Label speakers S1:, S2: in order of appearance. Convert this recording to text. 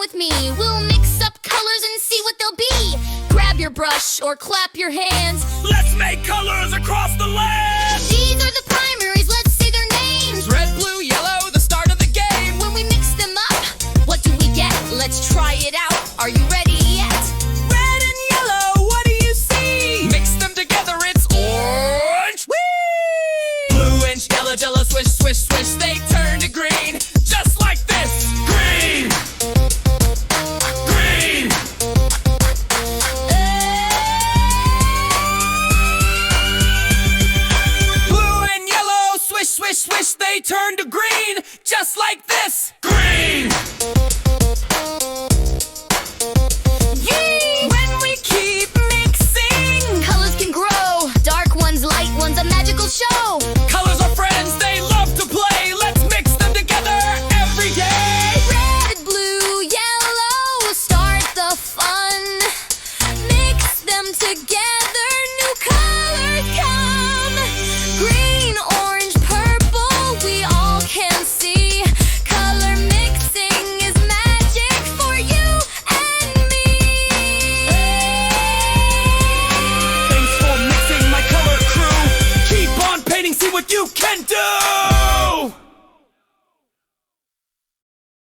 S1: with me. We'll mix up colors and see what they'll be. Grab your brush or clap your hands.
S2: Let's make colors across the land.
S1: These are the